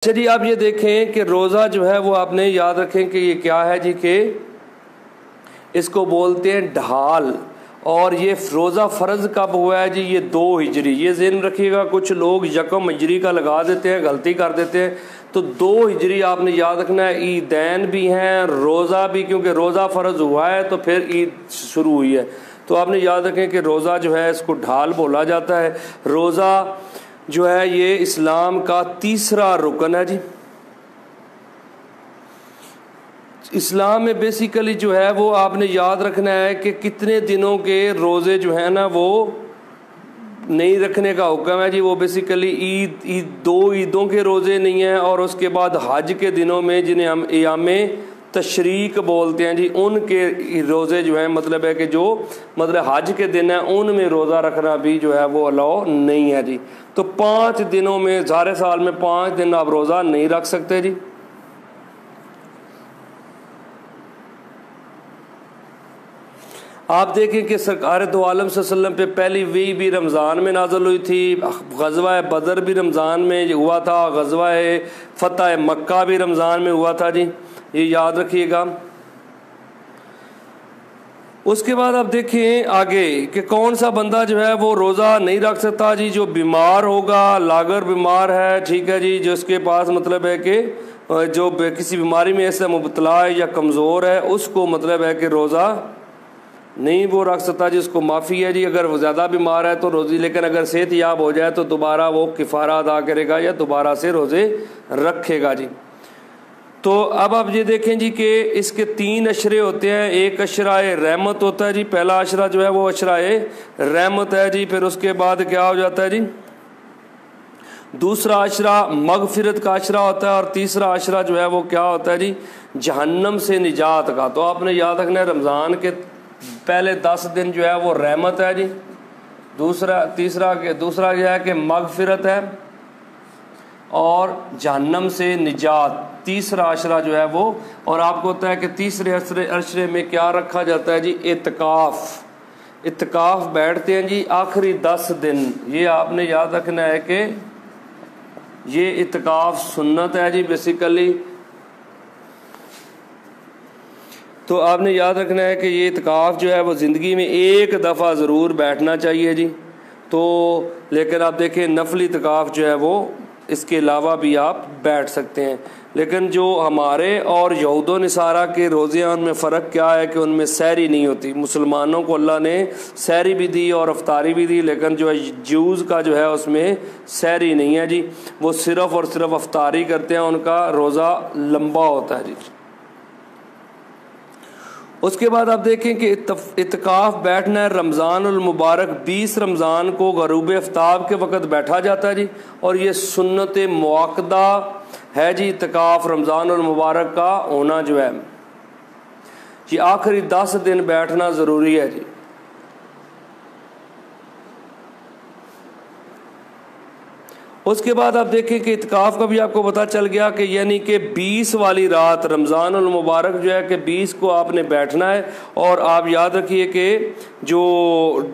اچھا جی، آپ یہ دیکھیں کہ روزہ جو ہے وہ آپ نے یاد رکھیں کہ یہ کیا ہے جی، کہ اس کو بولتے ہیں ڈھال۔ اور یہ روزہ فرض کب ہوا ہے جی؟ یہ 2 ہجری۔ یہ ذہن رکھیے گا، کچھ لوگ 1 ہجری کا لگا دیتے ہیں، غلطی کر دیتے ہیں۔ تو 2 ہجری آپ نے یاد رکھنا ہے۔ عیدین بھی ہیں، روزہ بھی، کیونکہ روزہ فرض ہوا ہے تو پھر عید شروع ہوئی ہے۔ تو آپ نے یاد رکھیں کہ روزہ جو ہے اس کو ڈھال بولا جاتا ہے۔ روزہ جو ہے یہ اسلام کا 3را رکن ہے جی۔ اسلام میں بیسیکلی جو ہے وہ آپ نے یاد رکھنا ہے کہ کتنے دنوں کے روزے جو ہیں نا وہ نہیں رکھنے کا حکم ہے جی۔ وہ بیسیکلی عید 2 عیدوں کے روزے نہیں ہیں، اور اس کے بعد حج کے دنوں میں جنہیں ہم ایام تشریق بولتے ہیں جی، ان کے روزے جو ہیں، مطلب ہے کہ جو حج کے دن ہیں ان میں روزہ رکھنا بھی جو ہے وہ الاؤ نہیں ہے جی۔ تو 5 دنوں میں، سارے سال میں 5 دن آپ روزہ نہیں رکھ سکتے جی۔ آپ دیکھیں کہ سرکار دو عالم صلی اللہ علیہ وسلم پہ پہلی وحی بھی رمضان میں نازل ہوئی تھی، غزوہ بدر بھی رمضان میں ہوا تھا، غزوہ فتح مکہ بھی رمضان میں ہوا تھا جی، یہ یاد رکھیے گا۔ اس کے بعد آپ دیکھیں آگے کہ کون سا بندہ جو ہے وہ روزہ نہیں رکھ سکتا جی؟ جو بیمار ہوگا، لاگر بیمار ہے، ٹھیک ہے جی، جس کے پاس مطلب ہے کہ جو کسی بیماری میں ایسا مبتلا ہے یا کمزور ہے، اس کو مطلب ہے کہ روزہ نہیں وہ رکھ سکتا جی، اس کو معافی ہے جی۔ اگر وہ زیادہ بیمار ہے تو روزی، لیکن اگر صحت یاب ہو جائے تو دوبارہ وہ کفارہ ادا کرے گا یا دوبارہ سے روزے رکھے گا جی۔ تو اب آپ یہ دیکھیں جی کہ اس کے 3 عشرے ہوتے ہیں۔ ایک عشرہ رحمت ہوتا ہے جی، پہلا عشرہ جو ہے وہ عشرہ رحمت ہے جی۔ پھر اس کے بعد کیا ہو جاتا ہے جی؟ دوسرا عشرہ مغفرت کا عشرہ ہوتا ہے، اور تیسرا عشرہ جو ہے وہ کیا ہوتا ہے جی؟ جہنم سے نجات کا۔ تو آپ نے یاد رکھنا ہے رمضان کے پہلے 10 دن جو ہے وہ رحمت ہے جی، تیسرا جو ہے کہ مغفرت ہے، اور جہنم سے نجات تیسرا عشرہ جو ہے وہ۔ اور آپ کو ہوتا ہے کہ تیسرے عشرے میں کیا رکھا جاتا ہے جی؟ اعتکاف بیٹھتے ہیں جی آخری 10 دن۔ یہ آپ نے یاد رکھنا ہے کہ یہ اعتکاف سنت ہے جی بیسیکلی۔ تو آپ نے یاد رکھنا ہے کہ یہ اعتکاف جو ہے وہ زندگی میں 1 دفعہ ضرور بیٹھنا چاہیے جی۔ تو لیکن آپ دیکھیں نفلی اعتکاف جو ہے وہ اس کے علاوہ بھی آپ بیٹھ سکتے ہیں۔ لیکن جو ہمارے اور یہود و نصارہ کے روزے ہیں ان میں فرق کیا ہے کہ ان میں سحری نہیں ہوتی۔ مسلمانوں کو اللہ نے سحری بھی دی اور افطاری بھی دی، لیکن جو جیوز کا جو ہے اس میں سحری نہیں ہے جی، وہ صرف اور صرف افطاری کرتے ہیں، ان کا روزہ لمبا ہوتا ہے جی۔ اس کے بعد آپ دیکھیں کہ اعتکاف بیٹھنا ہے رمضان المبارک 20 رمضان کو غروب آفتاب کے وقت بیٹھا جاتا ہے جی، اور یہ سنت مؤکدہ ہے جی اعتکاف رمضان المبارک کا ہونا جو ہے، یہ آخری 10 دن بیٹھنا ضروری ہے جی۔ اس کے بعد آپ دیکھیں کہ اعتکاف کا بھی آپ کو پتہ چل گیا کہ یعنی کہ 20 والی رات رمضان المبارک جو ہے کہ 20 کو آپ نے بیٹھنا ہے، اور آپ یاد رکھیے کہ جو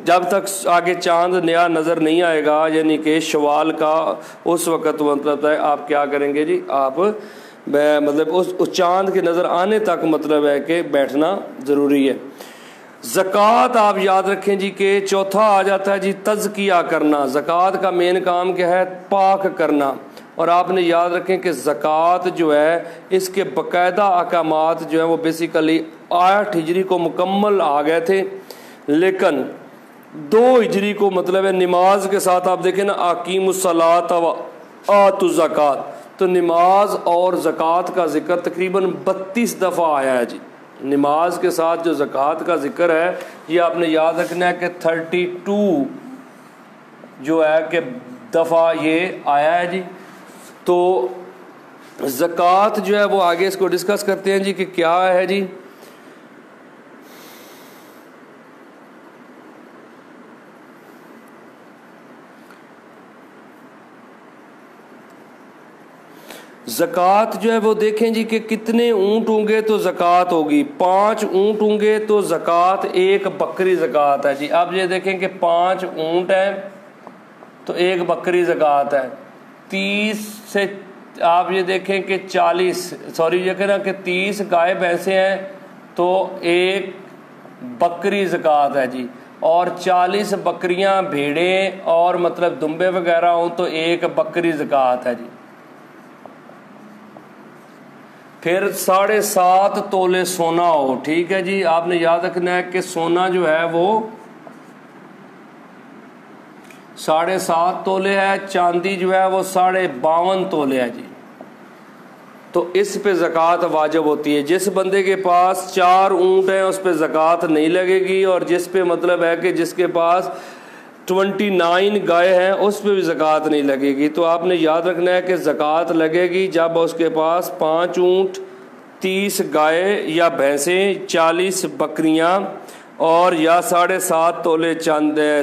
جب تک آگے چاند نیا نظر نہیں آئے گا، یعنی کہ شوال کا، اس وقت مطلب ہے آپ کیا کریں گے جی؟ آپ مطلب اس چاند کے نظر آنے تک مطلب ہے کہ بیٹھنا ضروری ہے۔ زکوٰۃ آپ یاد رکھیں جی کہ چوتھا آ جاتا ہے جی تزکیہ کرنا۔ زکوٰۃ کا مین کام کیا ہے؟ پاک کرنا۔ اور آپ نے یاد رکھیں کہ زکوٰۃ جو ہے اس کے باقاعدہ احکامات جو ہیں وہ بیسیکلی 8 ہجری کو مکمل آ گئے تھے، لیکن 2 ہجری کو مطلب ہے نماز کے ساتھ آپ دیکھیں نا، اقیموا الصلاۃ وآتوا الزکوٰۃ، تو نماز اور زکوٰۃ کا ذکر تقریباً 32 دفعہ آیا ہے جی۔ نماز کے ساتھ جو زکوٰۃ کا ذکر ہے یہ آپ نے یاد رکھنا ہے کہ 32 جو ہے کہ دفعہ یہ آیا ہے جی۔ تو زکوٰۃ جو ہے وہ آگے اس کو ڈسکس کرتے ہیں جی کہ کیا ہے جی۔ زکوٰۃ جو ہے وہ دیکھیں جی کہ کتنے اونٹ ہوں گے تو زکوٰۃ ہوگی۔ 5 اونٹ ہوں گے تو زکوٰۃ 1 بکری زکوٰۃ ہے جی۔ اب یہ دیکھیں کہ 5 اونٹ ہیں تو 1 بکری زکوٰۃ ہے۔ 30 سے آپ یہ دیکھیں کہ 30 گائے بھینسیں ہیں تو ایک بکری زکوٰۃ ہے جی، اور 40 بکریاں بھیڑیں اور مطلب دمبے وغیرہ ہوں تو ایک بکری زکوٰۃ ہے جی۔ پھر 7.5 تولے سونا ہو، ٹھیک ہے جی، آپ نے یاد رکھنا ہے کہ سونا جو ہے وہ 7.5 تولے ہے، چاندی جو ہے وہ 52.5 تولے ہے جی، تو اس پہ زکوٰۃ واجب ہوتی ہے۔ جس بندے کے پاس 4 اونٹ ہیں اس پہ زکوٰۃ نہیں لگے گی، اور جس پہ مطلب ہے کہ جس کے پاس 29 گائے ہیں اس پہ بھی زکوٰۃ نہیں لگے گی۔ تو آپ نے یاد رکھنا ہے کہ زکوٰۃ لگے گی جب اس کے پاس 5 اونٹ، 30 گائے یا بھینسیں، 40 بکریاں، اور یا 7.5 تولے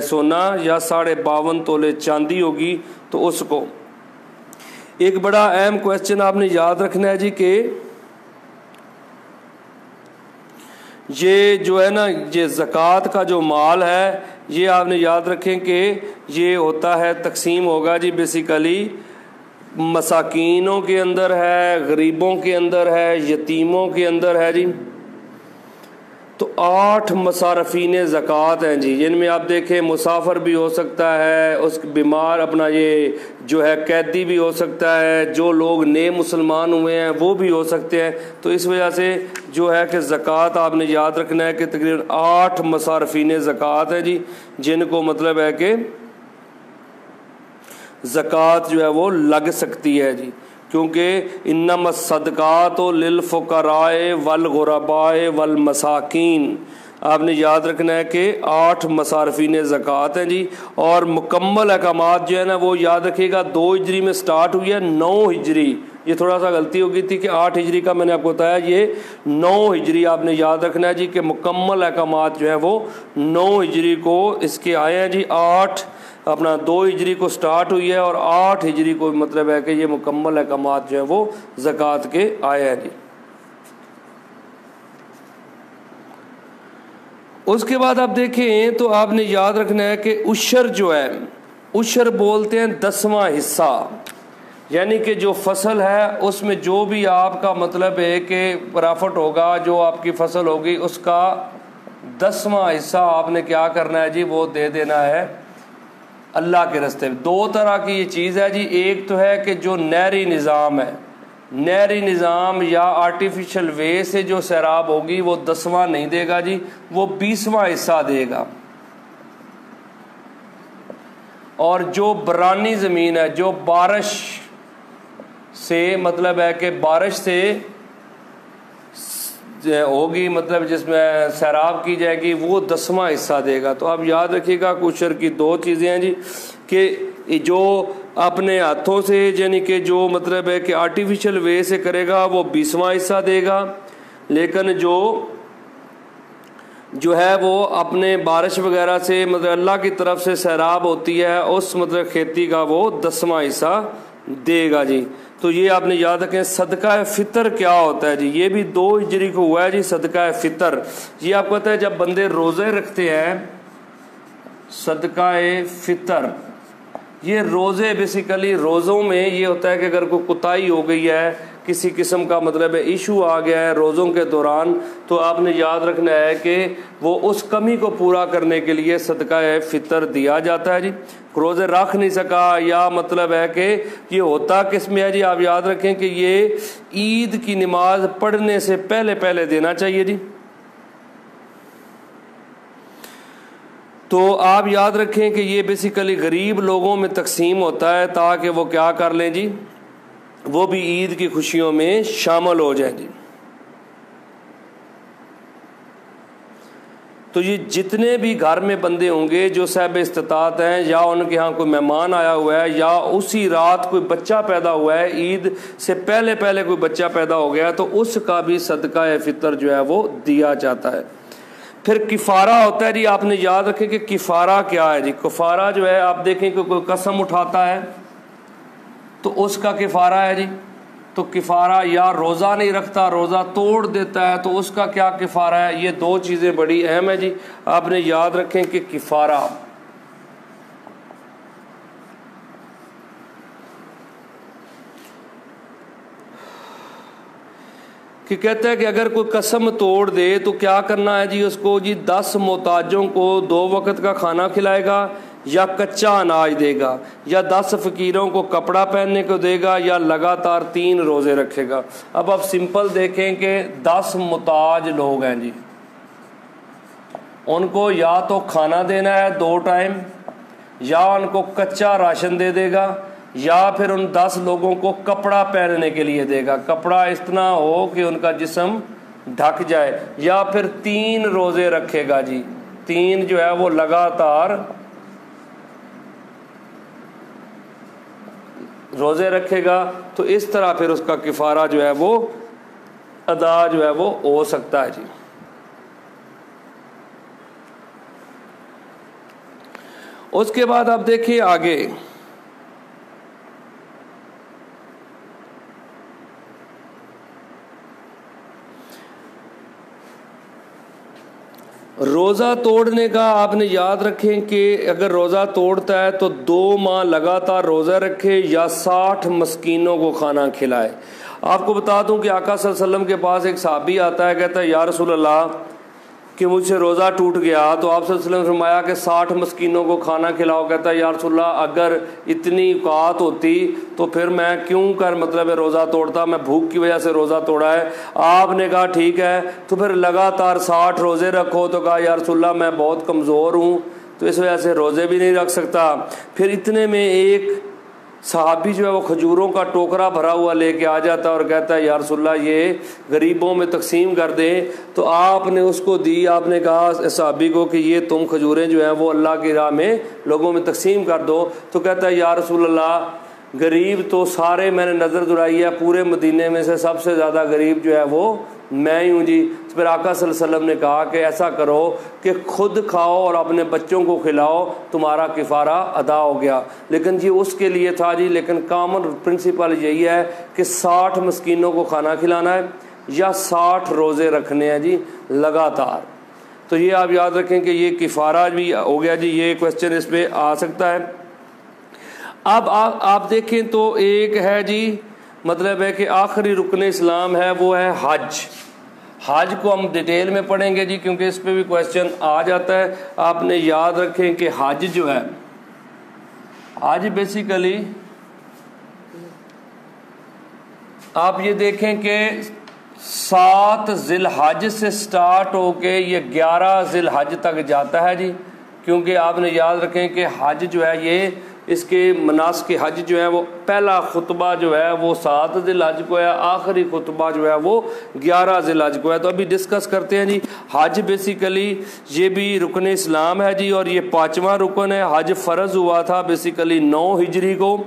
سونا یا 52.5 تولے چاندی ہوگی، تو اس کو۔ ایک بڑا اہم کویسچن آپ نے یاد رکھنا ہے جی کہ یہ جو ہے نا، یہ زکوٰۃ کا جو مال ہے یہ آپ نے یاد رکھیں کہ یہ ہوتا ہے، تقسیم ہوگا جی بیسیکلی مساکینوں کے اندر ہے، غریبوں کے اندر ہے، یتیموں کے اندر ہے جی۔ تو 8 مصارفین زکوٰۃ ہیں جی، جن میں آپ دیکھیں مسافر بھی ہو سکتا ہے، اس بیمار اپنا یہ جو ہے قیدی بھی ہو سکتا ہے، جو لوگ نئے مسلمان ہوئے ہیں وہ بھی ہو سکتے ہیں۔ تو اس وجہ سے جو ہے کہ زکوٰۃ آپ نے یاد رکھنا ہے کہ تقریباً 8 مصارفین زکوٰۃ ہیں جی، جن کو مطلب ہے کہ زکوٰۃ جو ہے وہ لگ سکتی ہے جی، کیونکہ انما الصدقات للفقراء والغرباء والمساکین، آپ نے یاد رکھنا ہے کہ 8 مصارفین زکوٰۃ ہیں جی۔ اور مکمل احکامات جو ہے نا وہ یاد رکھیے گا 2 ہجری میں سٹارٹ ہوئی ہے، 9 ہجری، یہ تھوڑا سا غلطی ہو گئی تھی کہ 8 ہجری کا میں نے آپ کو بتایا، یہ 9 ہجری آپ نے یاد رکھنا ہے جی کہ مکمل احکامات جو ہیں وہ 9 ہجری کو اس کے آئے ہیں جی۔ 2 ہجری کو سٹارٹ ہوئی ہے اور 8 ہجری کو مطلب ہے کہ یہ مکمل احکامات جو ہیں وہ زکوٰۃ کے آئے ہیں جی۔ اس کے بعد آپ دیکھیں تو آپ نے یاد رکھنا ہے کہ عشر جو ہے، عشر بولتے ہیں 10واں حصہ، یعنی کہ جو فصل ہے اس میں جو بھی آپ کا مطلب ہے کہ پرافٹ ہوگا، جو آپ کی فصل ہوگی اس کا 10واں حصہ آپ نے کیا کرنا ہے جی، وہ دے دینا ہے اللہ کے راستے میں۔ 2 طرح کی یہ چیز ہے جی، ایک تو ہے کہ جو نہری نظام ہے، نہری نظام یا آرٹیفیشل وے سے جو سیراب ہوگی وہ 10واں نہیں دے گا جی، وہ 20واں حصہ دے گا۔ اور جو برانی زمین ہے، جو بارش سے مطلب ہے کہ بارش سے ہوگی، مطلب جس میں سیراب کی جائے گی، وہ 10واں حصہ دے گا۔ تو آپ یاد رکھیے گا عشر کی 2 چیزیں ہیں جی، کہ جو اپنے ہاتھوں سے یعنی کہ جو مطلب ہے کہ آرٹیفیشل وے سے کرے گا وہ 20واں حصہ دے گا، لیکن جو ہے وہ اپنے بارش وغیرہ سے مطلب اللہ کی طرف سے سیراب ہوتی ہے اس مطلب کھیتی کا وہ 10واں حصہ دے گا جی۔ تو یہ آپ نے یاد رکھیں۔ صدقہ فطر کیا ہوتا ہے جی، یہ بھی 2 ہجری کو ہوا ہے جی صدقہ فطر۔ یہ آپ کو پتہ ہے جب بندے روزے رکھتے ہیں، صدقہ فطر، یہ روزے بیسیکلی روزوں میں یہ ہوتا ہے کہ اگر کوئی کوتاہی ہو گئی ہے، کسی قسم کا مطلب ہے ایشو آ گیا ہے روزوں کے دوران، تو آپ نے یاد رکھنا ہے کہ وہ اس کمی کو پورا کرنے کے لیے صدقہ فطر دیا جاتا ہے جی۔ روزے رکھ نہیں سکا یا مطلب ہے کہ یہ ہوتا کس میں ہے جی، آپ یاد رکھیں کہ یہ عید کی نماز پڑھنے سے پہلے دینا چاہیے جی۔ تو آپ یاد رکھیں کہ یہ بیسیکلی غریب لوگوں میں تقسیم ہوتا ہے تاکہ وہ کیا کر لیں جی، وہ بھی عید کی خوشیوں میں شامل ہو جائیں جی۔ تو یہ جتنے بھی گھر میں بندے ہوں گے جو صاحب استطاعت ہیں، یا ان کے ہاں کوئی مہمان آیا ہوا ہے، یا اسی رات کوئی بچہ پیدا ہوا ہے، عید سے پہلے کوئی بچہ پیدا ہو گیا، تو اس کا بھی صدقہ فطر جو ہے وہ دیا جاتا ہے۔ پھر کفارہ ہوتا ہے جی، آپ نے یاد رکھیں کہ کفارہ کیا ہے جی۔ کفارہ جو ہے آپ دیکھیں کہ کوئی قسم اٹھاتا ہے تو اس کا کفارہ ہے جی، تو کفارہ یا روزہ نہیں رکھتا، روزہ توڑ دیتا ہے تو اس کا کیا کفارہ ہے۔ یہ 2 چیزیں بڑی اہم ہیں جی، آپ نے یاد رکھیں کہ کفارہ۔ کہ کہتا ہے کہ اگر کوئی قسم توڑ دے تو کیا کرنا ہے جی اس کو جی 10 محتاجوں کو 2 وقت کا کھانا کھلائے گا یا کچا اناج دے گا یا 10 فقیروں کو کپڑا پہننے کو دے گا یا لگاتار 3 روزے رکھے گا۔ اب آپ سمپل دیکھیں کہ 10 محتاج لوگ ہیں جی، ان کو یا تو کھانا دینا ہے 2 ٹائم یا ان کو کچا راشن دے دے گا یا پھر ان 10 لوگوں کو کپڑا پہننے کے لیے دے گا، کپڑا اتنا ہو کہ ان کا جسم ڈھک جائے، یا پھر 3 روزے رکھے گا جی، 3 جو ہے وہ لگاتار روزے رکھے گا، تو اس طرح پھر اس کا کفارہ جو ہے وہ ادا جو ہے وہ ہو سکتا ہے جی۔ اس کے بعد آپ دیکھیے آگے، روزہ توڑنے کا آپ نے یاد رکھیں کہ اگر روزہ توڑتا ہے تو 2 ماہ لگاتار روزہ رکھے یا 60 مسکینوں کو کھانا کھلائے۔ آپ کو بتا دوں کہ آقا صلی اللہ علیہ وسلم کے پاس ایک صحابی آتا ہے، کہتا ہے یا رسول اللہ کہ مجھ سے روزہ ٹوٹ گیا، تو آپ صلی اللہ علیہ وسلم نے فرمایا کہ 60 مسکینوں کو کھانا کھلاؤ۔ کہتا ہے یا رسول اللہ اگر اتنی اوقات ہوتی تو پھر میں کیوں کر روزہ توڑتا، میں بھوک کی وجہ سے روزہ توڑا ہے۔ آپ نے کہا ٹھیک ہے تو پھر لگاتار 60 روزے رکھو، تو کہا یا رسول اللہ میں بہت کمزور ہوں تو اس وجہ سے روزے بھی نہیں رکھ سکتا۔ پھر اتنے میں ایک صحابی جو ہے وہ کھجوروں کا ٹوکرا بھرا ہوا لے کے آ جاتا ہے اور کہتا ہے یا رسول اللہ یہ غریبوں میں تقسیم کر دیں، تو آپ نے اس کو دی۔ آپ نے کہا صحابی کو کہ یہ تم کھجوریں جو ہیں وہ اللہ کی راہ میں لوگوں میں تقسیم کر دو، تو کہتا ہے یا رسول اللہ غریب تو سارے میں نے نظر درائی ہے، پورے مدینے میں سے سب سے زیادہ غریب جو ہے وہ میں ہی ہوں جی۔ تو پھر آقا صلی اللہ علیہ وسلم نے کہا کہ ایسا کرو کہ خود کھاؤ اور اپنے بچوں کو کھلاؤ، تمہارا کفارہ ادا ہو گیا۔ لیکن جی اس کے لیے تھا جی، لیکن کامن پرنسپل یہی ہے کہ 60 مسکینوں کو کھانا کھلانا ہے یا 60 روزے رکھنے ہیں جی لگاتار۔ تو یہ آپ یاد رکھیں کہ یہ کفارہ بھی ہو گیا جی، یہ کویسچن اس پہ آ سکتا ہے۔ اب آپ دیکھیں تو ایک ہے جی، مطلب ہے کہ آخری رکن اسلام ہے وہ ہے حج۔ حج کو ہم ڈیٹیل میں پڑھیں گے جی کیونکہ اس پہ بھی کویسچن آ جاتا ہے۔ آپ نے یاد رکھیں کہ حج جو ہے، حج بیسیکلی آپ یہ دیکھیں کہ 7 ذی الحج سے سٹارٹ ہو کے یہ 11 ذی الحج تک جاتا ہے جی، کیونکہ آپ نے یاد رکھیں کہ حج جو ہے یہ اس کے مناسک حج جو ہے وہ پہلا خطبہ جو ہے وہ 7 ذی الحج کو ہے، آخری خطبہ جو ہے وہ 11 ذی الحج کو ہے۔ تو ابھی ڈسکس کرتے ہیں جی حج بیسیکلی یہ بھی رکن اسلام ہے جی، اور یہ 5واں رکن ہے۔ حج فرض ہوا تھا بیسیکلی 9 ہجری کو۔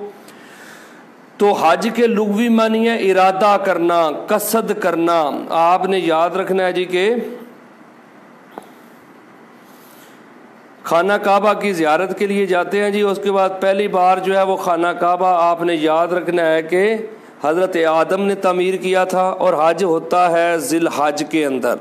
تو حج کے لغوی معنی ہے ارادہ کرنا، قصد کرنا۔ آپ نے یاد رکھنا ہے جی کہ خانہ کعبہ کی زیارت کے لیے جاتے ہیں جی، اس کے بعد پہلی بار جو ہے وہ خانہ کعبہ آپ نے یاد رکھنا ہے کہ حضرت آدم نے تعمیر کیا تھا، اور حج ہوتا ہے ذی الحج کے اندر۔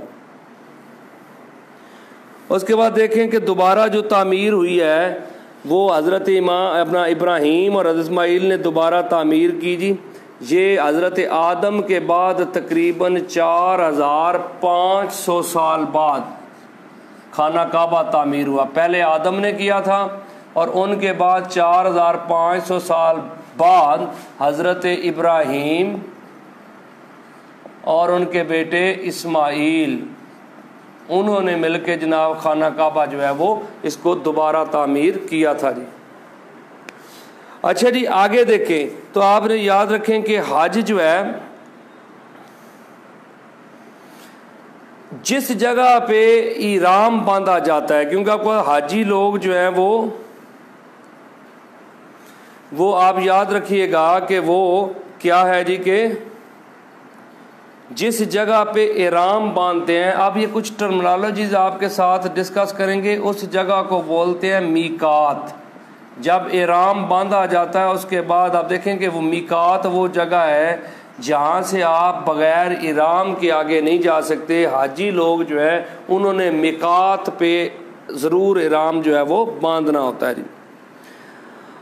اس کے بعد دیکھیں کہ دوبارہ جو تعمیر ہوئی ہے وہ حضرت اپنا ابراہیم اور حضرت اسماعیل نے دوبارہ تعمیر کی جی۔ یہ حضرت آدم کے بعد تقریباً 4500 سال بعد خانہ کعبہ تعمیر ہوا۔ پہلے آدم نے کیا تھا اور ان کے بعد 4500 سال بعد حضرت ابراہیم اور ان کے بیٹے اسماعیل انہوں نے مل کے جناب خانہ کعبہ جو ہے وہ اس کو دوبارہ تعمیر کیا تھا جی۔ اچھا جی آگے دیکھیں تو آپ نے یاد رکھیں کہ حج جو ہے جس جگہ پہ احرام باندھا جاتا ہے، کیونکہ آپ کو حاجی لوگ جو ہیں وہ آپ یاد رکھیے گا کہ وہ کیا ہے جی کہ جس جگہ پہ احرام باندھتے ہیں، اب یہ کچھ ٹرمنالوجیز آپ کے ساتھ ڈسکس کریں گے، اس جگہ کو بولتے ہیں میقات۔ جب احرام باندھا جاتا ہے اس کے بعد آپ دیکھیں کہ وہ میقات وہ جگہ ہے جہاں سے آپ بغیر احرام کے آگے نہیں جا سکتے۔ حاجی لوگ جو ہے انہوں نے میقات پہ ضرور احرام جو ہے وہ باندھنا ہوتا ہے جی۔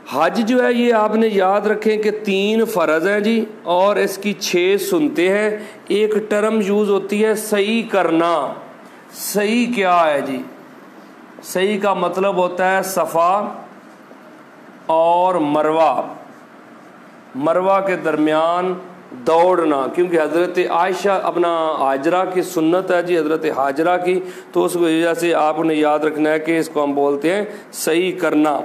حج جو ہے یہ آپ نے یاد رکھیں کہ 3 فرض ہیں جی، اور اس کی 6 سنتے ہیں۔ ایک ٹرم یوز ہوتی ہے صحیح کرنا۔ صحیح کیا ہے جی؟ صحیح کا مطلب ہوتا ہے صفا اور مروہ کے درمیان دوڑنا، کیونکہ حضرت عائشہ اپنا ہاجرہ کی سنت ہے جی، حضرت ہاجرہ کی، تو اس وجہ سے آپ نے یاد رکھنا ہے کہ اس کو ہم بولتے ہیں صحیح کرنا۔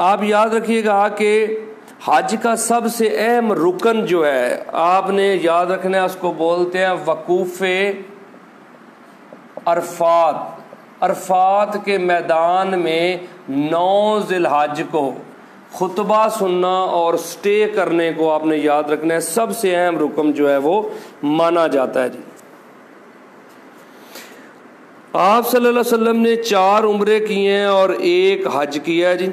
آپ یاد رکھیے گا کہ حج کا سب سے اہم رکن جو ہے آپ نے یاد رکھنا ہے، اس کو بولتے ہیں وقوف عرفات۔ عرفات کے میدان میں 9 ذی الحج کو خطبہ سننا اور سٹے کرنے کو آپ نے یاد رکھنا ہے، سب سے اہم رکن جو ہے وہ مانا جاتا ہے جی۔ آپ صلی اللہ علیہ وسلم نے 4 عمرے کیے ہیں اور 1 حج کیا ہے جی۔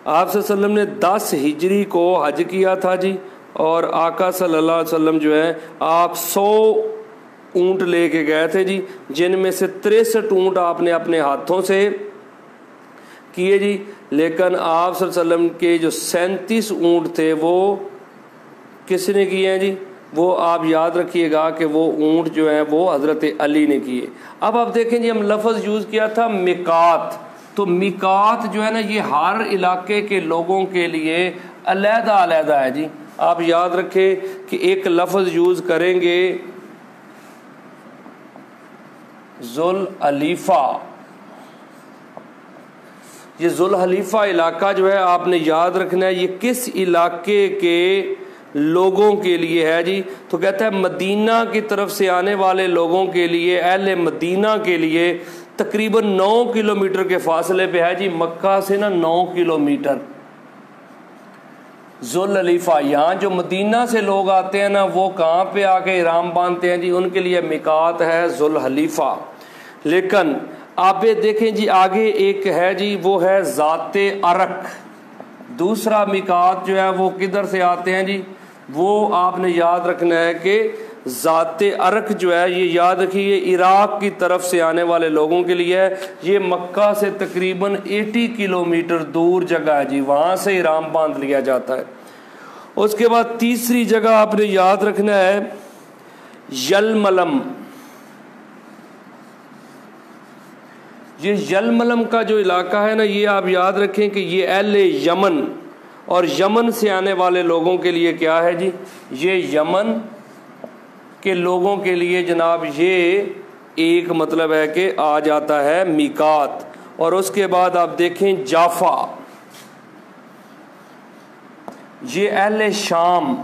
آپ صلی اللہ علیہ وسلم نے 10 ہجری کو حج کیا تھا جی، اور آقا صلی اللہ علیہ وسلم جو ہے آپ 100 اونٹ لے کے گئے تھے جی، جن میں سے 63 اونٹ آپ نے اپنے ہاتھوں سے کیے جی، لیکن آپ صلی اللہ علیہ وسلم کے جو 37 اونٹ تھے وہ کس نے کیے ہیں جی؟ وہ آپ یاد رکھیے گا کہ وہ اونٹ جو ہیں وہ حضرت علی نے کیے۔ اب آپ دیکھیں جی، ہم لفظ یوز کیا تھا میقات، تو میقات جو ہے نا یہ ہر علاقے کے لوگوں کے لیے علیحدہ علیحدہ ہے جی۔ آپ یاد رکھیں کہ ایک لفظ یوز کریں گے ذوالحلیفہ، یہ ذوالحلیفہ علاقہ جو ہے آپ نے یاد رکھنا ہے یہ کس علاقے کے لوگوں کے لیے ہے جی؟ تو کہتا ہے مدینہ کی طرف سے آنے والے لوگوں کے لیے، اہل مدینہ کے لیے تقریباً 9 کلومیٹر کے فاصلے پہ ہے جی، مکہ سے نا 9 کلومیٹر ذوالحلیفہ۔ یہاں جو مدینہ سے لوگ آتے ہیں نا وہ کہاں پہ آ کے احرام باندھتے ہیں جی؟ ان کے لیے میقات ہے ذوالحلیفہ۔ لیکن آپ یہ دیکھیں جی آگے ایک ہے جی، وہ ہے ذات عرق۔ دوسرا میقات جو ہے وہ کدھر سے آتے ہیں جی؟ وہ آپ نے یاد رکھنا ہے کہ ذات عرق جو ہے یہ یاد رکھیے عراق کی طرف سے آنے والے لوگوں کے لیے ہے، یہ مکہ سے تقریباً 80 کلومیٹر دور جگہ ہے جی، وہاں سے احرام باندھ لیا جاتا ہے۔ اس کے بعد تیسری جگہ آپ نے یاد رکھنا ہے یلملم۔ یہ یلملم کا جو علاقہ ہے نا یہ آپ یاد رکھیں کہ یہ اہل یمن اور یمن سے آنے والے لوگوں کے لیے کیا ہے جی؟ یہ یمن کے لوگوں کے لیے جناب یہ ایک مطلب ہے کہ آ جاتا ہے میقات۔ اور اس کے بعد آپ دیکھیں جافا، یہ اہل شام،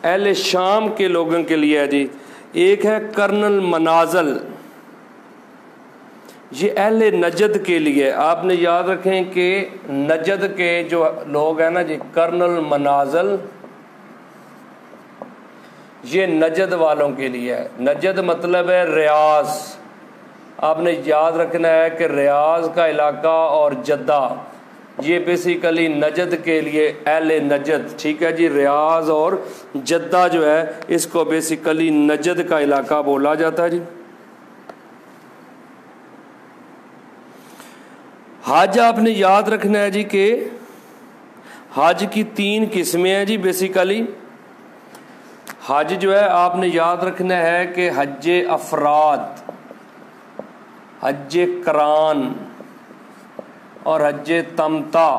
اہل شام کے لوگوں کے لیے ہے جی۔ ایک ہے کرن المنازل، یہ اہل نجد کے لیے۔ آپ نے یاد رکھیں کہ نجد کے جو لوگ ہیں نا جی، کرن المنازل یہ نجد والوں کے لیے ہے۔ نجد مطلب ہے ریاض۔ آپ نے یاد رکھنا ہے کہ ریاض کا علاقہ اور جدہ یہ بیسیکلی نجد کے لیے اہل نجد، ٹھیک ہے جی۔ ریاض اور جدہ جو ہے اس کو بیسیکلی نجد کا علاقہ بولا جاتا ہے جی۔ حج آپ نے یاد رکھنا ہے جی کہ حج کی 3 قسمیں ہیں جی بیسیکلی۔ حج جو ہے آپ نے یاد رکھنا ہے کہ حج افراد، حج قران اور حج تمتع،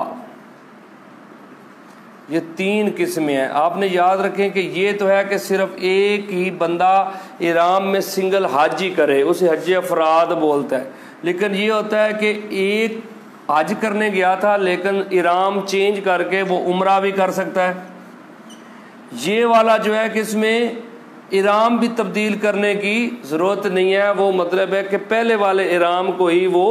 یہ 3 قسمیں ہیں۔ آپ نے یاد رکھیں کہ یہ تو ہے کہ صرف ایک ہی بندہ احرام میں سنگل حج ہی کرے، اسے حج افراد بولتا ہے۔ لیکن یہ ہوتا ہے کہ ایک حج کرنے گیا تھا لیکن احرام چینج کر کے وہ عمرہ بھی کر سکتا ہے۔ یہ والا جو ہے کہ اس میں احرام بھی تبدیل کرنے کی ضرورت نہیں ہے، وہ مطلب ہے کہ پہلے والے احرام کو ہی وہ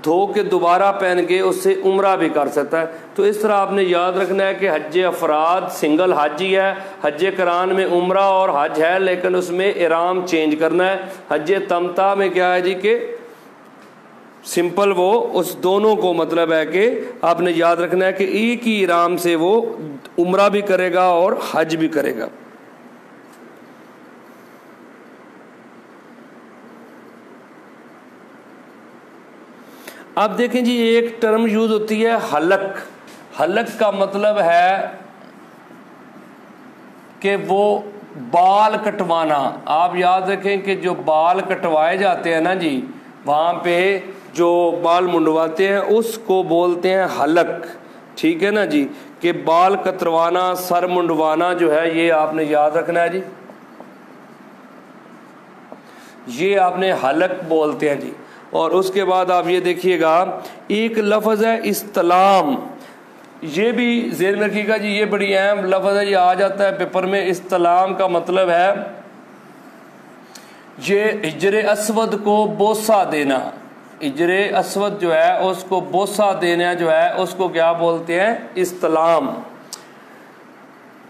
دھو کے دوبارہ پہن کے اس سے عمرہ بھی کر سکتا ہے۔ تو اس طرح آپ نے یاد رکھنا ہے کہ حج افراد سنگل حج ہی ہے، حج قران میں عمرہ اور حج ہے لیکن اس میں احرام چینج کرنا ہے۔ حج تمتع میں کیا ہے جی کہ سمپل وہ اس دونوں کو مطلب ہے کہ آپ نے یاد رکھنا ہے کہ ایک ہی احرام سے وہ عمرہ بھی کرے گا اور حج بھی کرے گا۔ اب دیکھیں جی ایک ٹرم یوز ہوتی ہے حلق. حلق کا مطلب ہے کہ وہ بال کٹوانا. آپ یاد رکھیں کہ جو بال کٹوائے جاتے ہیں نا جی, وہاں پہ جو بال منڈواتے ہیں اس کو بولتے ہیں حلق. ٹھیک ہے نا جی, کہ بال کتروانا, سر منڈوانا جو ہے یہ آپ نے یاد رکھنا ہے جی, یہ آپ نے حلق بولتے ہیں جی. اور اس کے بعد آپ یہ دیکھیے گا ایک لفظ ہے استلام. یہ بھی ذہن میں رکھیے گا جی, یہ بڑی اہم لفظ ہے, یہ آ جاتا ہے پیپر میں. استلام کا مطلب ہے یہ حجر اسود کو بوسہ دینا. حجر اسود جو ہے اس کو بوسہ دینا جو ہے اس کو کیا بولتے ہیں؟ استلام.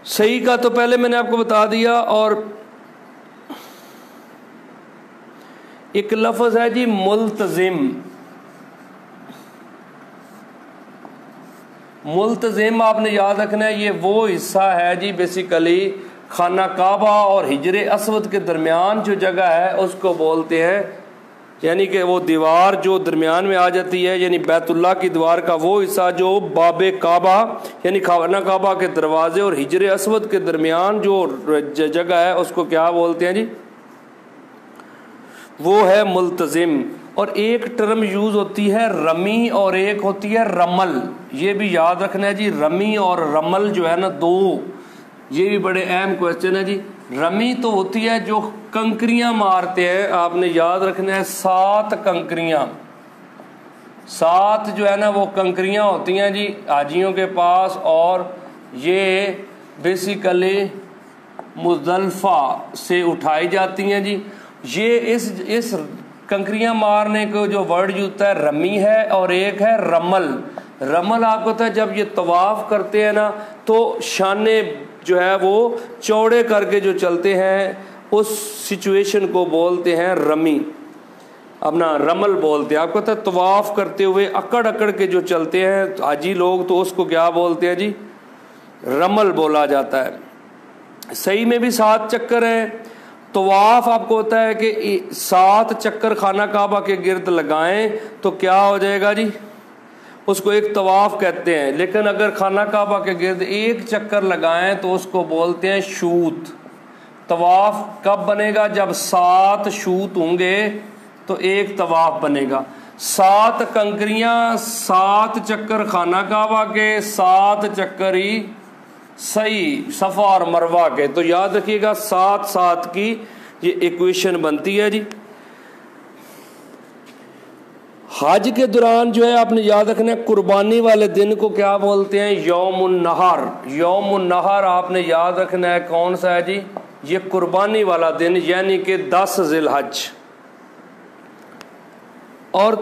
صحیح کا تو پہلے میں نے آپ کو بتا دیا. اور ایک لفظ ہے جی ملتزم. ملتزم آپ نے یاد رکھنا ہے, یہ وہ حصہ ہے جی بیسیکلی خانہ کعبہ اور حجر اسود کے درمیان جو جگہ ہے اس کو بولتے ہیں, یعنی کہ وہ دیوار جو درمیان میں آ جاتی ہے, یعنی بیت اللہ کی دیوار کا وہ حصہ جو باب کعبہ یعنی خانہ کعبہ کے دروازے اور حجر اسود کے درمیان جو جگہ ہے اس کو کیا بولتے ہیں جی؟ وہ ہے ملتزم. اور ایک ٹرم یوز ہوتی ہے رمی اور ایک ہوتی ہے رمل. یہ بھی یاد رکھنا ہے جی, رمی اور رمل جو ہے نا دو, یہ بھی بڑے اہم کوسچن ہے جی. رمی تو ہوتی ہے جو کنکریاں مارتے ہیں, آپ نے یاد رکھنا ہے 7 کنکریاں. 7 جو ہے نا وہ کنکریاں ہوتی ہیں جی حاجیوں کے پاس, اور یہ بیسیکلی مزدلفہ سے اٹھائی جاتی ہیں جی. یہ اس کنکریاں مارنے کو جو ورڈ یوز ہوتا ہے رمی ہے, اور ایک ہے رمل. رمل آپ کو پتہ ہے جب یہ طواف کرتے ہیں نا تو شانے جو ہے وہ چوڑے کر کے جو چلتے ہیں اس سچویشن کو بولتے ہیں رمی, اپنا رمل بولتے ہیں. آپ کو پتہ ہے طواف کرتے ہوئے اکڑ اکڑ کے جو چلتے ہیں حاجی لوگ تو اس کو کیا بولتے ہیں جی؟ رمل بولا جاتا ہے. صحیح میں بھی 7 چکر ہیں. طواف آپ کو ہوتا ہے کہ 7 چکر خانہ کعبہ کے گرد لگائیں تو کیا ہو جائے گا جی؟ اس کو ایک طواف کہتے ہیں. لیکن اگر خانہ کعبہ کے گرد 1 چکر لگائیں تو اس کو بولتے ہیں شوط. طواف کب بنے گا؟ جب 7 شوط ہوں گے تو ایک طواف بنے گا. 7 کنکریاں, 7 چکر خانہ کعبہ کے, 7 چکر ہی صحیح صفا اور مروہ کے. تو یاد رکھیے گا 7 کی یہ ایکویشن بنتی ہے جی. حج کے دوران جو ہے آپ نے یاد رکھنا ہے قربانی والے دن کو کیا بولتے ہیں؟ یوم النحر. یوم النحر آپ نے یاد رکھنا ہے کون سا ہے جی؟ یہ قربانی والا دن, یعنی کہ 10 ذی الحج. اور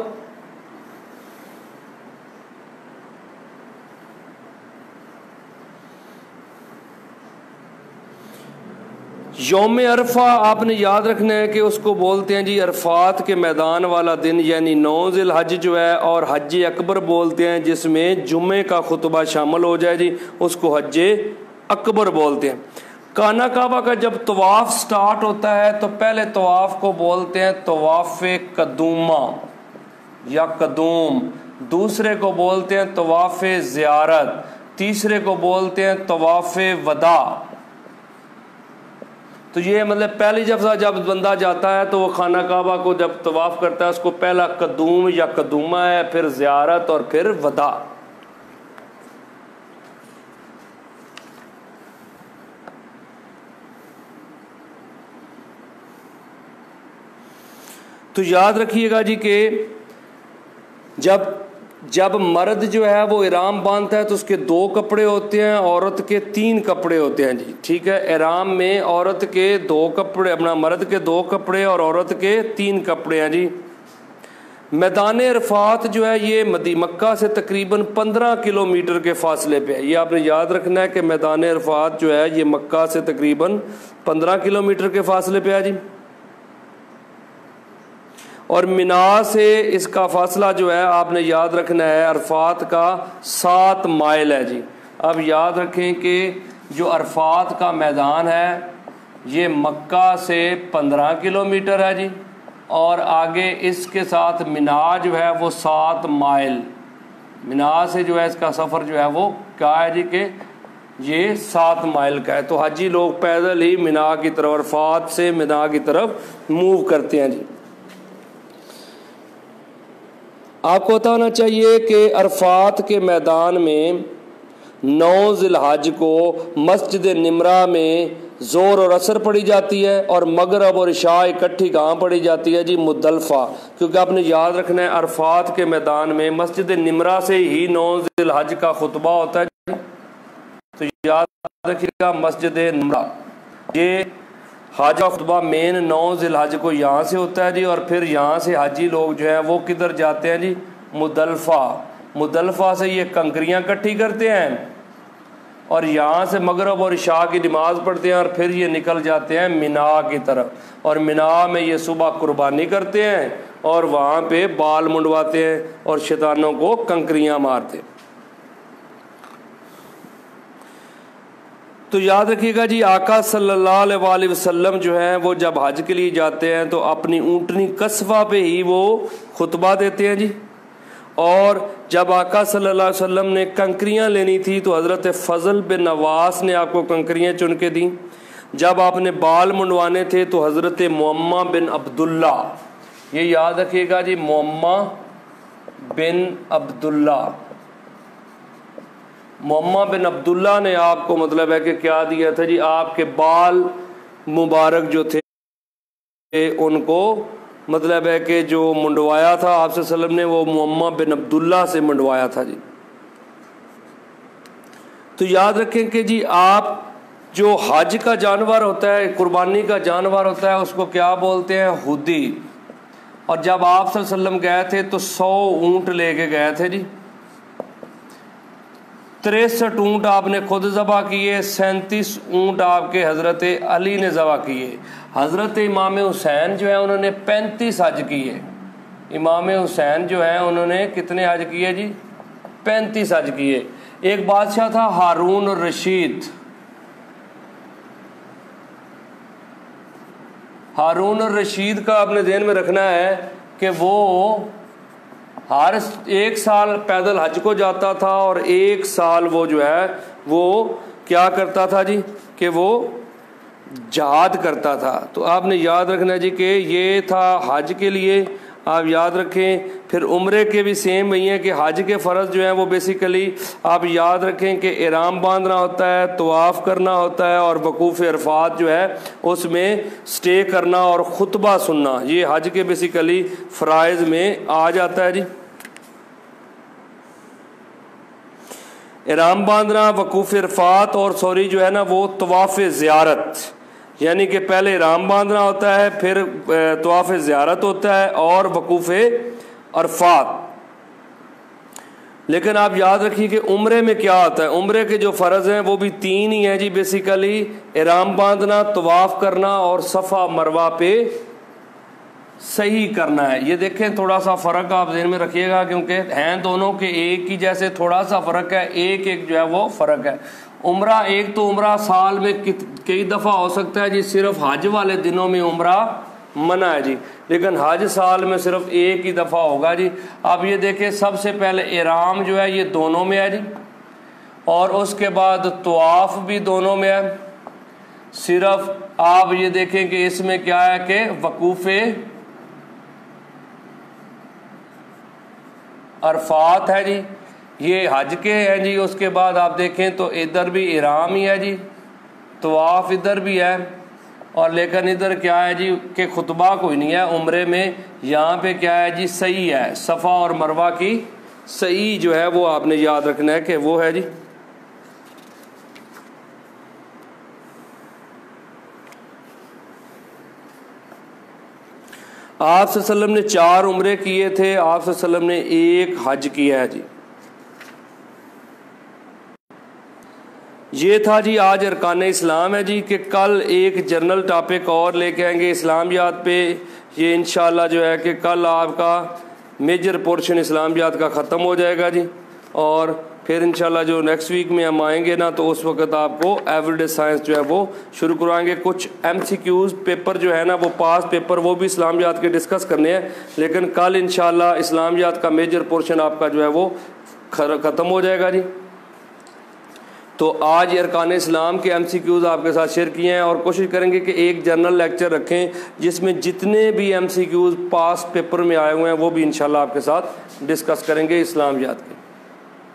یوم عرفہ آپ نے یاد رکھنا ہے کہ اس کو بولتے ہیں جی عرفات کے میدان والا دن, یعنی 9 ذی الحج جو ہے. اور حج اکبر بولتے ہیں جس میں جمعے کا خطبہ شامل ہو جائے جی, اس کو حج اکبر بولتے ہیں. خانہ کعبہ کا جب طواف سٹارٹ ہوتا ہے تو پہلے طواف کو بولتے ہیں طواف قدومہ یا قدوم, دوسرے کو بولتے ہیں طواف زیارت, تیسرے کو بولتے ہیں طواف وداع. تو یہ مطلب پہلی جب بندہ جاتا ہے تو وہ خانہ کعبہ کو جب طواف کرتا ہے اس کو پہلا قدوم یا قدومہ ہے, پھر زیارت اور پھر وداع. تو یاد رکھیے گا جی کہ جب مرد جو ہے وہ احرام باندھتا ہے تو اس کے 2 کپڑے ہوتے ہیں, عورت کے 3 کپڑے ہوتے ہیں جی. ٹھیک ہے, احرام میں عورت کے 2 کپڑے, اپنا مرد کے 2 کپڑے اور عورت کے 3 کپڑے ہیں جی. میدان عرفات جو ہے یہ مکہ سے تقریباً 15 کلومیٹر کے فاصلے پہ ہے. یہ آپ نے یاد رکھنا ہے کہ میدان عرفات جو ہے یہ مکہ سے تقریباً 15 کلومیٹر کے فاصلے پہ ہے جی. اور مینا سے اس کا فاصلہ جو ہے آپ نے یاد رکھنا ہے عرفات کا 7 مائل ہے جی. اب یاد رکھیں کہ جو عرفات کا میدان ہے یہ مکہ سے 15 کلومیٹر ہے جی, اور آگے اس کے ساتھ مینا جو ہے وہ 7 مائل، مینا سے جو ہے اس کا سفر جو ہے وہ کیا ہے جی کہ یہ 7 مائل کا ہے۔ تو حاجی لوگ پیدل ہی مینا کی طرف، عرفات سے مینا کی طرف موو کرتے ہیں جی۔ آپ کو پتہ ہونا چاہیے کہ عرفات کے میدان میں 9 ذی الحج کو مسجد نمرہ میں ظہر اور عصر پڑھی جاتی ہے، اور مغرب اور عشاء اکٹھی کہاں پڑھی جاتی ہے جی؟ مزدلفہ۔ کیونکہ آپ نے یاد رکھنا ہے عرفات کے میدان میں مسجد نمرہ سے ہی 9 ذی الحج کا خطبہ ہوتا ہے جی، تو یاد رکھیے گا مسجد نمرہ، یہ حج کا خطبہ مین 9 ذی الحج کو یہاں سے ہوتا ہے جی، اور پھر یہاں سے حاجی لوگ جو ہیں وہ کدھر جاتے ہیں جی؟ مزدلفہ۔ مزدلفہ سے یہ کنکریاں کٹھی کرتے ہیں اور یہاں سے مغرب اور عشاء کی نماز پڑھتے ہیں، اور پھر یہ نکل جاتے ہیں مینا کی طرف، اور مینا میں یہ صبح قربانی کرتے ہیں اور وہاں پہ بال منڈواتے ہیں اور شیطانوں کو کنکریاں مارتے ہیں۔ تو یاد رکھیے گا جی، آقا صلی اللہ علیہ وآلہ وسلم جو ہیں وہ جب حج کے لیے جاتے ہیں تو اپنی اونٹنی قصوہ پہ ہی وہ خطبہ دیتے ہیں جی، اور جب آقا صلی اللہ علیہ وسلم نے کنکریاں لینی تھی تو حضرت فضل بن نواس نے آپ کو کنکریاں چن کے دیں۔ جب آپ نے بال منڈوانے تھے تو حضرت معمہ بن عبداللہ، یہ یاد رکھیے گا جی، معمہ بن عبداللہ، معمہ بن عبداللہ نے آپ کو مطلب ہے کہ کیا دیا تھا جی؟ آپ کے بال مبارک جو تھے ان کو مطلب ہے کہ جو منڈوایا تھا آپ صلی اللہ علیہ وسلم نے، وہ معمہ بن عبداللہ سے منڈوایا تھا جی۔ تو یاد رکھیں کہ جی آپ جو حج کا جانور ہوتا ہے، قربانی کا جانور ہوتا ہے، اس کو کیا بولتے ہیں؟ ہدی۔ اور جب آپ صلی اللہ علیہ وسلم گئے تھے تو 100 اونٹ لے کے گئے تھے جی، 63 اونٹ آپ نے خود ذبح کیے، 37 اونٹ آپ کے حضرت علی نے ذبح کیے۔ حضرت امام حسین جو ہے انہوں نے 35 حج کیے، امام حسین جو ہے انہوں نے کتنے حج کیے جی؟ 35 حج کیے۔ ایک بادشاہ تھا ہارون الرشید، ہارون الرشید کا اپنے ذہن میں رکھنا ہے کہ وہ ہر 1 سال پیدل حج کو جاتا تھا، اور 1 سال وہ جو ہے وہ کیا کرتا تھا جی کہ وہ جہاد کرتا تھا۔ تو آپ نے یاد رکھنا جی کہ یہ تھا حج کے لیے، آپ یاد رکھیں۔ پھر عمرے کے بھی سیم وہی ہیں کہ حج کے فرض جو ہیں وہ بیسیکلی آپ یاد رکھیں کہ احرام باندھنا ہوتا ہے، طواف کرنا ہوتا ہے، اور وقوف عرفات جو ہے اس میں سٹے کرنا اور خطبہ سننا، یہ حج کے بیسیکلی فرائض میں آ جاتا ہے جی۔ احرام باندھنا، وقوف عرفات، اور جو ہے نا وہ طواف زیارت، یعنی کہ پہلے احرام باندھنا ہوتا ہے، پھر طواف زیارت ہوتا ہے اور وقوف عرفات۔ لیکن آپ یاد رکھیے کہ عمرے میں کیا ہوتا ہے، عمرے کے جو فرض ہیں وہ بھی 3 ہی ہیں جی بیسیکلی، احرام باندھنا، طواف کرنا، اور صفا مروہ پہ صحیح کرنا ہے۔ یہ دیکھیں تھوڑا سا فرق آپ ذہن میں رکھیے گا، کیونکہ ہیں دونوں کے ایک ہی جیسے، تھوڑا سا فرق ہے، ایک جو ہے وہ فرق ہے۔ عمرہ ایک تو عمرہ سال میں کئی دفعہ ہو سکتا ہے جی، صرف حج والے دنوں میں عمرہ منع ہے جی، لیکن حج سال میں صرف ایک ہی دفعہ ہوگا جی۔ اب یہ دیکھیں سب سے پہلے احرام جو ہے یہ دونوں میں ہے جی، اور اس کے بعد طواف بھی دونوں میں ہے، صرف آپ یہ دیکھیں کہ اس میں کیا ہے کہ وقوف عرفات ہے جی، یہ حج کے ہیں جی۔ اس کے بعد آپ دیکھیں تو ادھر بھی احرام ہی ہے جی، طواف ادھر بھی ہے، اور لیکن ادھر کیا ہے جی کہ خطبہ کوئی نہیں ہے عمرے میں۔ یہاں پہ کیا ہے جی؟ صحیح ہے، صفا اور مروہ کی صحیح جو ہے وہ آپ نے یاد رکھنا ہے کہ وہ ہے جی۔ آپ صلی اللہ علیہ وسلم نے 4 عمرے کیے تھے، آپ صلی اللہ علیہ وسلم نے 1 حج کیا ہے جی۔ یہ تھا جی آج ارکان اسلام ہے جی، کہ کل ایک جنرل ٹاپک اور لے کے آئیں گے اسلامیات پہ۔ یہ انشاءاللہ جو ہے کہ کل آپ کا میجر پورشن اسلامیات کا ختم ہو جائے گا جی۔ اور پھر انشاءاللہ جو نیکسٹ ویک میں ہم آئیں گے نا تو اس وقت آپ کو ایوری ڈے سائنس جو ہے وہ شروع کروائیں گے. کچھ ایم سی کیوز پیپر جو ہے نا وہ پاس پیپر وہ بھی اسلامیات کے ڈسکس کرنے ہیں, لیکن کل انشاءاللہ اسلامیات کا میجر پورشن آپ کا جو ہے وہ ختم ہو جائے گا جی. تو آج ارکان اسلام کے ایم سی کیوز آپ کے ساتھ شیئر کیے ہیں, اور کوشش کریں گے کہ ایک جنرل لیکچر رکھیں جس میں جتنے بھی ایم سی کیوز پاس پیپر میں آئے ہوئے ہیں وہ بھی انشاءاللہ آپ کے ساتھ ڈسکس کریں گے اسلامیات کے.